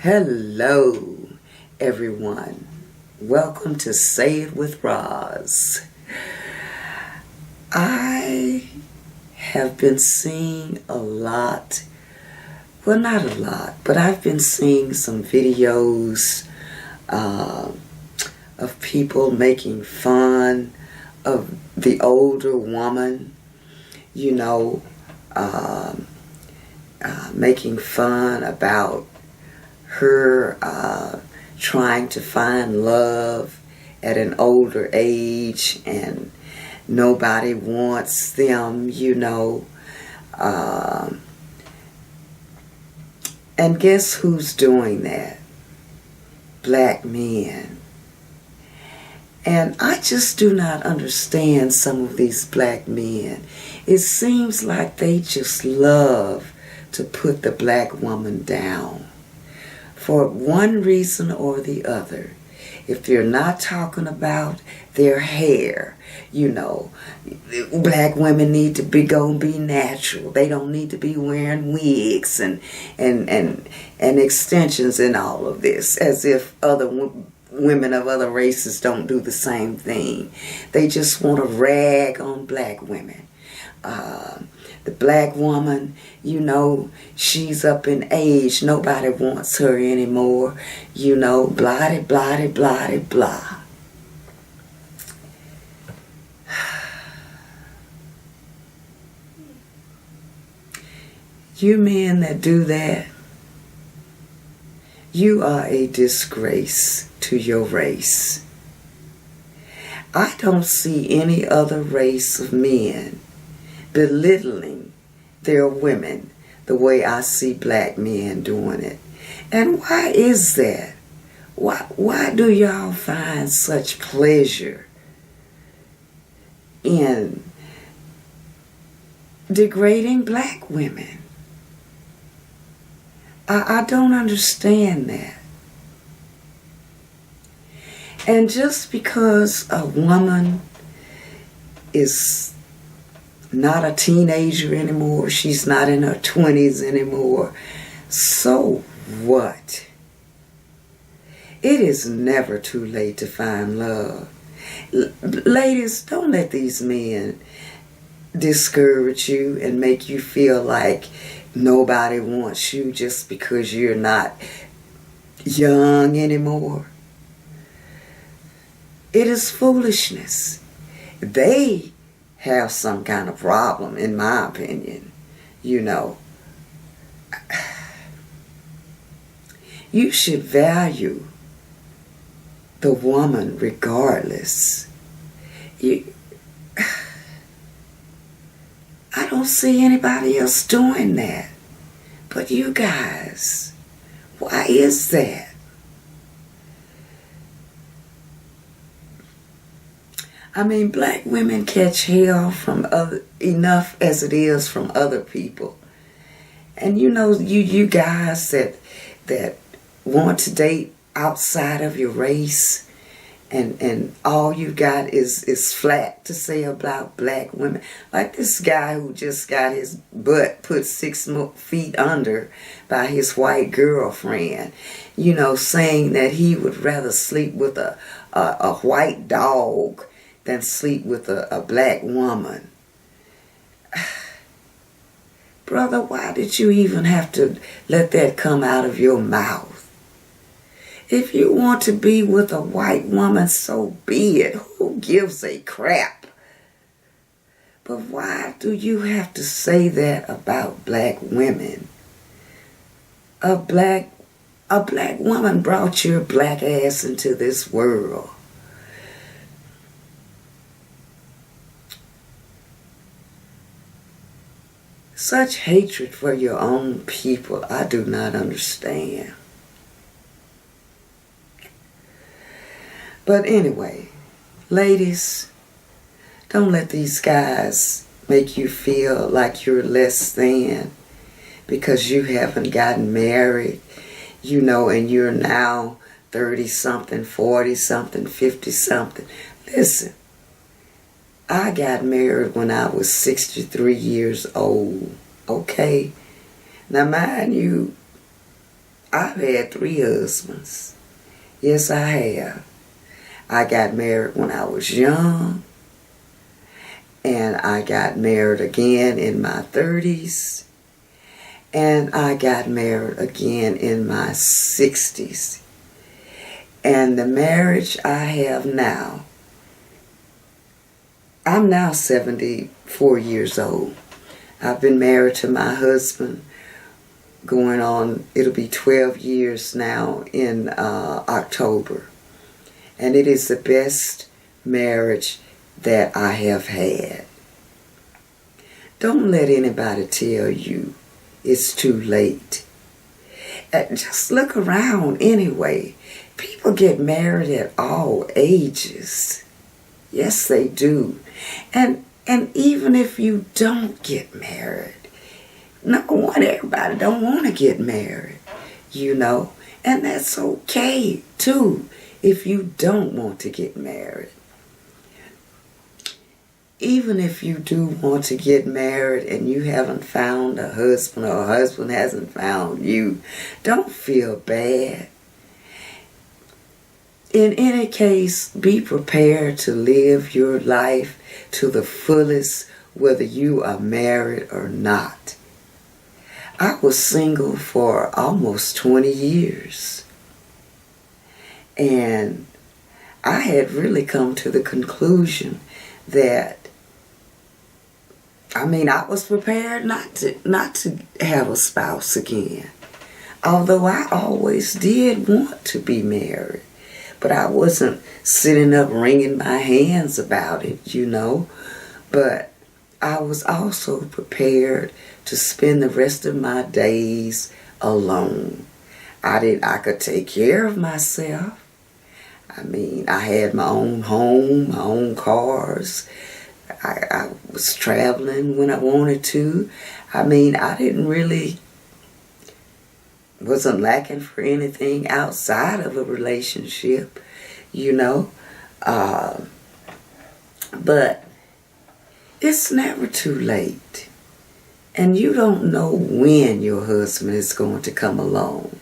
Hello, everyone. Welcome to Say It with Roz. I have been seeing a lot, well, not a lot, but I've been seeing some videos of people making fun of the older woman, you know, making fun about her trying to find love at an older age and nobody wants them, and guess who's doing that? Black men. And I just do not understand some of these black men. It seems like they just love to put the black woman down for one reason or the other. If you're not talking about their hair, black women need to be natural. They don't need to be wearing wigs and extensions and all of this, as if other women of other races don't do the same thing. They just want to rag on black women. The black woman, she's up in age. Nobody wants her anymore. Blah, blah, blah, blah. You men that do that, you are a disgrace to your race. I don't see any other race of men belittling their women the way I see black men doing it. And why is that? Why do y'all find such pleasure in degrading black women? I don't understand that. And just because a woman is not a teenager anymore, she's not in her 20s anymore, so what? It is never too late to find love. Ladies, don't let these men discourage you and make you feel like nobody wants you just because you're not young anymore. It is foolishness. They have some kind of problem, in my opinion. You should value the woman regardless. I don't see anybody else doing that but you guys. Why is that? I mean, black women catch hell from enough as it is from other people. And you guys that want to date outside of your race, and all you got is flat to say about black women. Like this guy who just got his butt put 6 feet under by his white girlfriend, saying that he would rather sleep with a white dog than sleep with a black woman. Brother, why did you even have to let that come out of your mouth? If you want to be with a white woman, so be it. Who gives a crap? But why do you have to say that about black women? A black woman brought your black ass into this world. Such hatred for your own people, I do not understand. But anyway, ladies, don't let these guys make you feel like you're less than because you haven't gotten married, and you're now 30-something, 40-something, 50-something. Listen, I got married when I was 63 years old, okay? Now, mind you, I've had 3 husbands. Yes, I have. I got married when I was young, and I got married again in my 30s, and I got married again in my 60s. And the marriage I have now, I'm now 74 years old. I've been married to my husband going on, it'll be 12 years now in October. And it is the best marriage that I have had. Don't let anybody tell you it's too late. Just look around anyway. People get married at all ages. Yes, they do. And even if you don't get married, number one, everybody don't want to get married, you know. And that's okay, too, if you don't want to get married. Even if you do want to get married and you haven't found a husband or a husband hasn't found you, don't feel bad. In any case, be prepared to live your life to the fullest, whether you are married or not. I was single for almost 20 years. And I had really come to the conclusion that, I was prepared not to have a spouse again. Although I always did want to be married. But I wasn't sitting up wringing my hands about it, you know. But I was also prepared to spend the rest of my days alone. I could take care of myself. I had my own home, my own cars. I was traveling when I wanted to. I wasn't lacking for anything outside of a relationship, you know. But it's never too late. And you don't know when your husband is going to come along.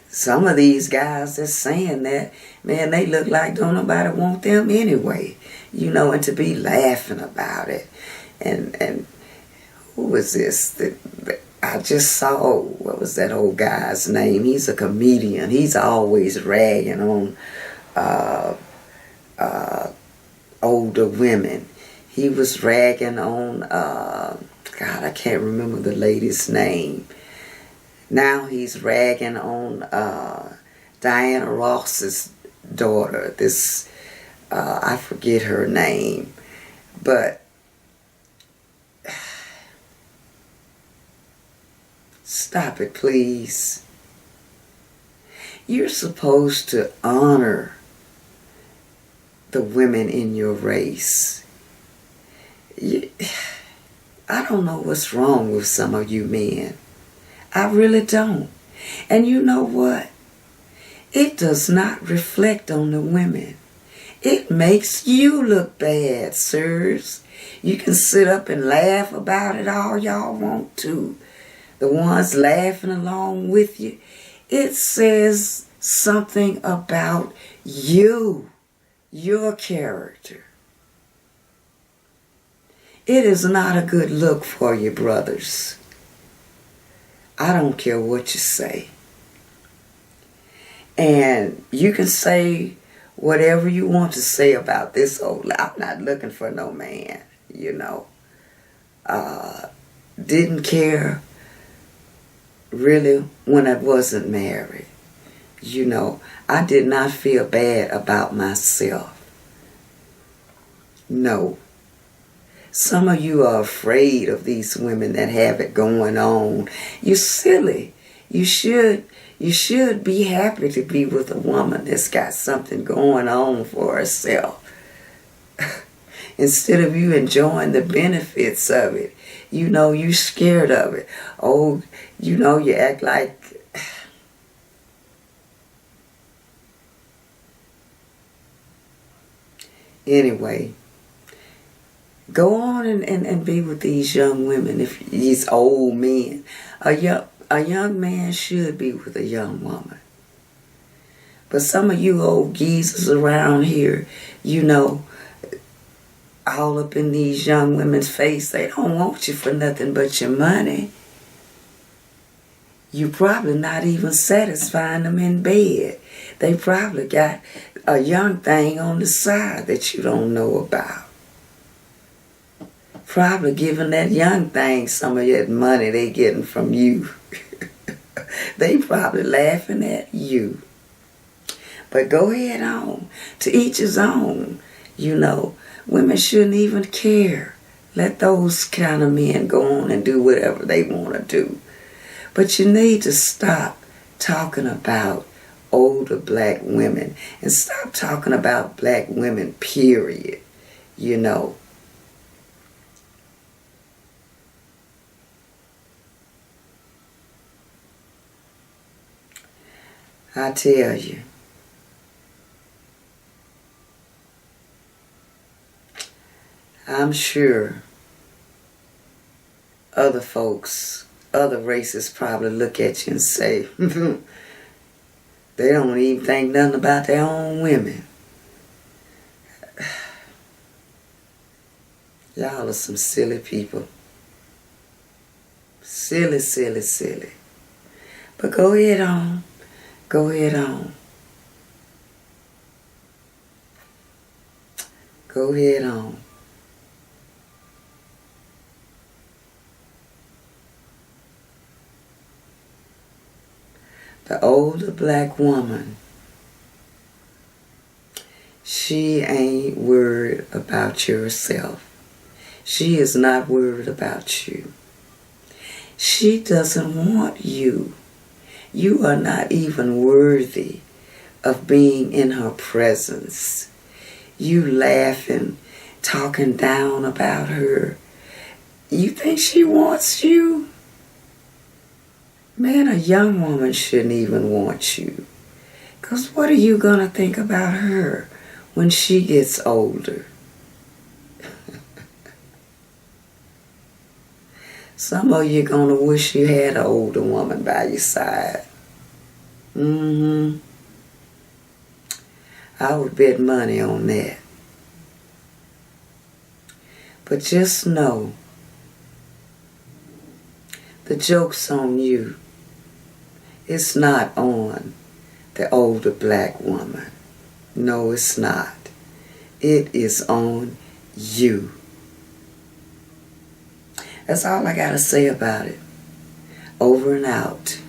Some of these guys that's saying that, man, they look like don't nobody want them anyway, you know, and to be laughing about it. And who was this? I just saw, what was that old guy's name? He's a comedian. He's always ragging on older women. He was ragging on, God, I can't remember the lady's name. Now he's ragging on Diana Ross's daughter. I forget her name. But stop it, please. You're supposed to honor the women in your race. I don't know what's wrong with some of you men. I really don't. And you know what? It does not reflect on the women. It makes you look bad, sirs. You can sit up and laugh about it all y'all want to. The ones laughing along with you. It says something about you, your character. It is not a good look for you, brothers. I don't care what you say. And you can say whatever you want to say about this old, I'm not looking for no man, you know. Didn't care really when I wasn't married. You know, I did not feel bad about myself. No. Some of you are afraid of these women that have it going on. You're silly. You should be happy to be with a woman that's got something going on for herself. Instead of you enjoying the benefits of it. You know, you scared of it. Oh, you know, you act like... Anyway, go on and be with these young women, if these old men. A young man should be with a young woman. But some of you old geezers around here, you know, all up in these young women's face, they don't want you for nothing but your money. You probably not even satisfying them in bed. They probably got a young thing on the side that you don't know about. Probably giving that young thing some of that money they getting from you. They probably laughing at you. But go ahead on. To each his own. You know, women shouldn't even care. Let those kind of men go on and do whatever they want to do. But you need to stop talking about older black women and stop talking about black women, period. You know. I tell you. I'm sure other folks, other races probably look at you and say, they don't even think nothing about their own women. Y'all are some silly people. Silly, silly, silly. But go ahead on. Go ahead on. Go ahead on. The older black woman, she ain't worried about yourself. She is not worried about you. She doesn't want you. You are not even worthy of being in her presence. You laughing, talking down about her. You think she wants you? Man, a young woman shouldn't even want you. Because what are you going to think about her when she gets older? Some of you going to wish you had an older woman by your side. I would bet money on that. But just know, the joke's on you. It's not on the older black woman. No, it's not. It is on you. That's all I got to say about it. Over and out.